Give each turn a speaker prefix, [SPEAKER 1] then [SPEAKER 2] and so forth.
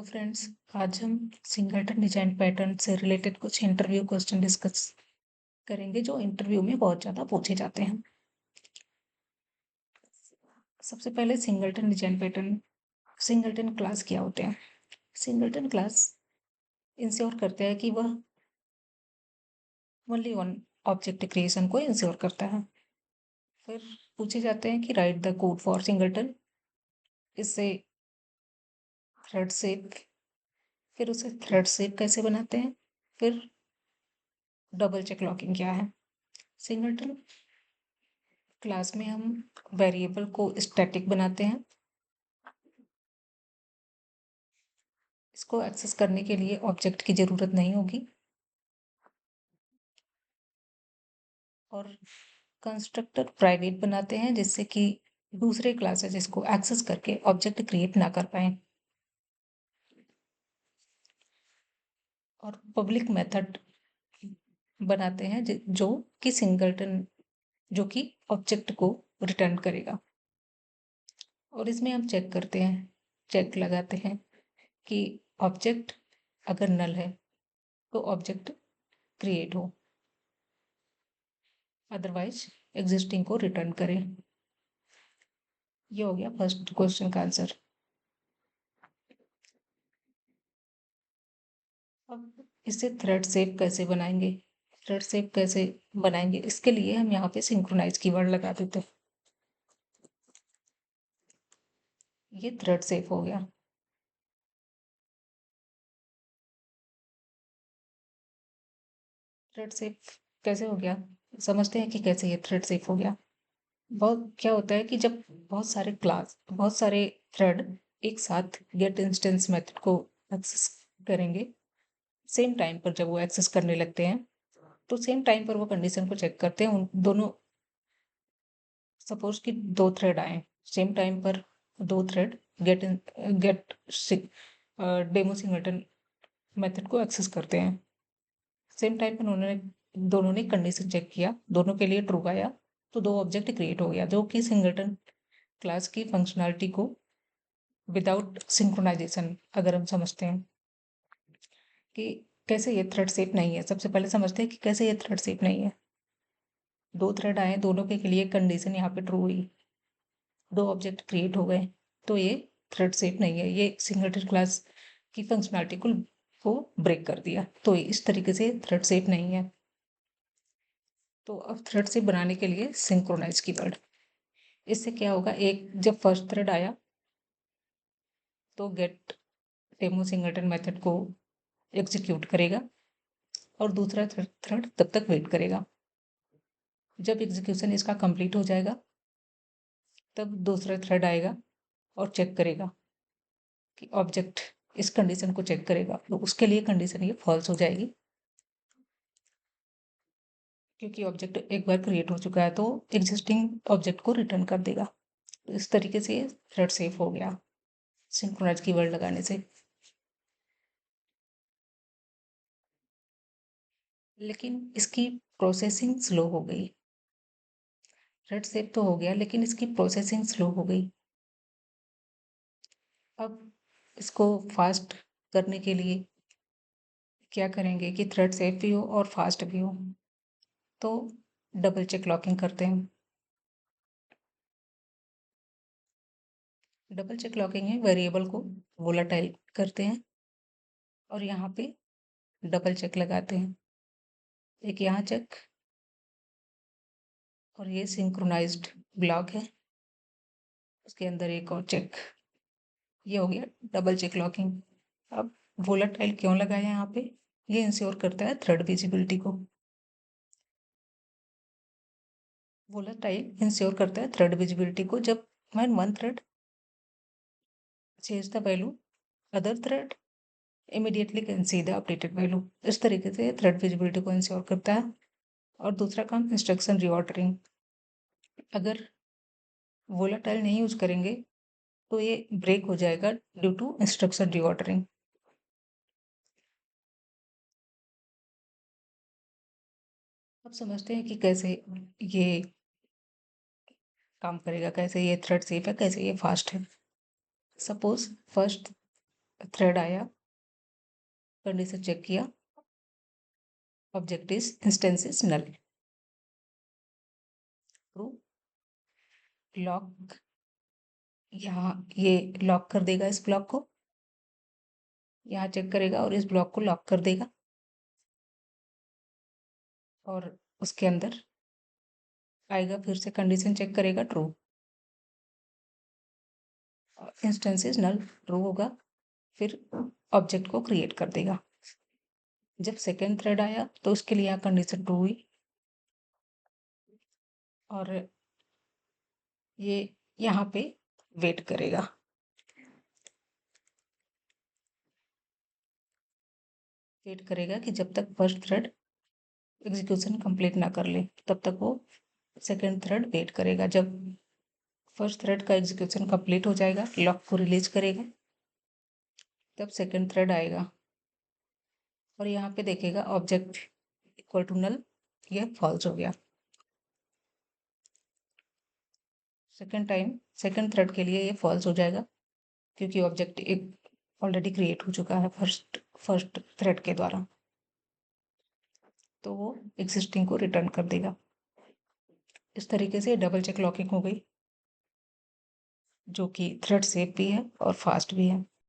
[SPEAKER 1] Hello friends. आज हम singleton design pattern से रिलेटेड कुछ इंटरव्यू क्वेश्चन डिस्कस करेंगे जो इंटरव्यू में बहुत ज़्यादा पूछे जाते हैं। सबसे पहले singleton design pattern, singleton class क्या होते हैं। सिंगलटन क्लास इंश्योर करते हैं कि वह ओनली वन ऑब्जेक्ट क्रिएशन को इंश्योर करता है। फिर पूछे जाते हैं कि right the code for singleton, इससे थ्रेड शेप, फिर उसे थ्रेड शेप कैसे बनाते हैं, फिर डबल चेक लॉकिंग क्या है। सिंगलटन क्लास में हम वेरिएबल को स्टैटिक बनाते हैं। इसको एक्सेस करने के लिए ऑब्जेक्ट की ज़रूरत नहीं होगी। और कंस्ट्रक्टर प्राइवेट बनाते हैं जिससे कि दूसरे क्लासेस इसको एक्सेस करके ऑब्जेक्ट क्रिएट ना कर पाए। और पब्लिक मेथड बनाते हैं जो कि सिंगलटन, जो कि ऑब्जेक्ट को रिटर्न करेगा। और इसमें हम चेक करते हैं, चेक लगाते हैं कि ऑब्जेक्ट अगर नल है तो ऑब्जेक्ट क्रिएट हो, अदरवाइज एग्जिस्टिंग को रिटर्न करें। ये हो गया फर्स्ट क्वेश्चन का आंसर। अब इसे थ्रेड शेप कैसे बनाएंगे, थ्रेड शेप कैसे बनाएंगे, इसके लिए हम यहाँ पे सिंक्रोनाइज कीवर्ड लगा देते हैं। ये थ्रेड शेप हो गया। थ्रेड शेप कैसे हो गया, समझते हैं कि कैसे ये थ्रेड शेप हो गया। बहुत क्या होता है कि जब बहुत सारे थ्रेड एक साथ गेट इंस्टेंस मेथड को एक्सेस करेंगे, सेम टाइम पर जब वो एक्सेस करने लगते हैं तो सेम टाइम पर वो कंडीशन को चेक करते हैं। उन दोनों, सपोज कि दो थ्रेड आए सेम टाइम पर, दो thread get get demo singleton method को एक्सेस करते हैं। सेम टाइम पर उन्होंने दोनों ने कंडीशन चेक किया, दोनों के लिए ट्रू आया तो दो ऑब्जेक्ट क्रिएट हो गया, जो कि सिंगलटन क्लास की फंक्शनैलिटी को विदाउट सिंक्रोनाइजेशन अगर हम समझते हैं कि कैसे ये थ्रेड शेप नहीं है। सबसे पहले समझते हैं कि कैसे ये थ्रेड शेप नहीं है। दो थ्रेड आए, दोनों के लिए कंडीशन यहाँ पे ट्रू हुई, दो ऑब्जेक्ट क्रिएट हो गए, तो ये थ्रेड शेप नहीं है। ये सिंगलटन क्लास की फंक्शनैलिटी को ब्रेक कर दिया, तो इस तरीके से थ्रेड शेप नहीं है। तो अब थ्रेड शेप बनाने के लिए सिंक्रोनाइज कीवर्ड, इससे क्या होगा, एक जब फर्स्ट थ्रेड आया तो गेट डेमो सिंगलटन मेथड को एग्जीक्यूट करेगा और दूसरा थ्रेड तब तक वेट करेगा। जब एग्जीक्यूशन इसका कंप्लीट हो जाएगा तब दूसरा थ्रेड आएगा और चेक करेगा कि ऑब्जेक्ट, इस कंडीशन को चेक करेगा, तो उसके लिए कंडीशन ये फॉल्स हो जाएगी क्योंकि ऑब्जेक्ट एक बार क्रिएट हो चुका है, तो एग्जिस्टिंग ऑब्जेक्ट को रिटर्न कर देगा। तो इस तरीके से थ्रेड सेफ हो गया सिंक्रोनाइज कीवर्ड लगाने से। लेकिन इसकी प्रोसेसिंग स्लो हो गई। थ्रेड सेफ तो हो गया लेकिन इसकी प्रोसेसिंग स्लो हो गई। अब इसको फास्ट करने के लिए क्या करेंगे कि थ्रेड सेफ भी हो और फास्ट भी हो, तो डबल चेक लॉकिंग करते हैं। डबल चेक लॉकिंग है, वेरिएबल को वोलाटाइल करते हैं और यहाँ पे डबल चेक लगाते हैं। एक यहाँ चेक और ये सिंक्रोनाइज्ड ब्लॉक है, उसके अंदर एक और चेक। ये हो गया डबल चेक लॉकिंग। अब वोलाटाइल क्यों लगाया यहाँ पे, ये इंश्योर करता है थ्रेड विजिबिलिटी को। वोलाटाइल इंश्योर करता है थ्रेड विजिबिलिटी को। जब when one thread change the value, other thread immediately can see the updated value। इस तरीके से थ्रेड विजिबिलिटी को इंश्योर करता है। और दूसरा काम इंस्ट्रक्शन रीऑर्डरिंग। अगर वोलाटाइल नहीं यूज करेंगे तो ये ब्रेक हो जाएगा ड्यू टू इंस्ट्रक्शन रीऑर्डरिंग। अब समझते हैं कि कैसे ये काम करेगा, कैसे ये थ्रेड सेफ है, कैसे ये फास्ट है। सपोज फर्स्ट थ्रेड आया, कंडीशन चेक किया, object is instance is null, true. Lock, यहाँ ये लॉक कर देगा इस ब्लॉक को, यहाँ चेक करेगा और इस ब्लॉक को लॉक कर देगा, और उसके अंदर आएगा, फिर से कंडीशन चेक करेगा, true. Instance is null, true होगा, फिर ऑब्जेक्ट को क्रिएट कर देगा। जब सेकेंड थ्रेड आया तो उसके लिए यहाँ कंडीशन ट्रू हुई, और ये यहाँ पे वेट करेगा, कि जब तक फर्स्ट थ्रेड एग्जीक्यूशन कंप्लीट ना कर ले, तब तक वो सेकेंड थ्रेड वेट करेगा। जब फर्स्ट थ्रेड का एग्जीक्यूशन कंप्लीट हो जाएगा, लॉक को रिलीज करेगा, तब सेकेंड थ्रेड आएगा और यहाँ पे देखेगा ऑब्जेक्ट इक्वल टू नल, ये फॉल्स हो गया। सेकेंड थ्रेड के लिए ये फॉल्स हो जाएगा, क्योंकि ऑब्जेक्ट एक ऑलरेडी क्रिएट हो चुका है फर्स्ट थ्रेड के द्वारा, तो वो एग्जिस्टिंग को रिटर्न कर देगा। इस तरीके से डबल चेक लॉकिंग हो गई, जो कि थ्रेड सेफ भी है और फास्ट भी है।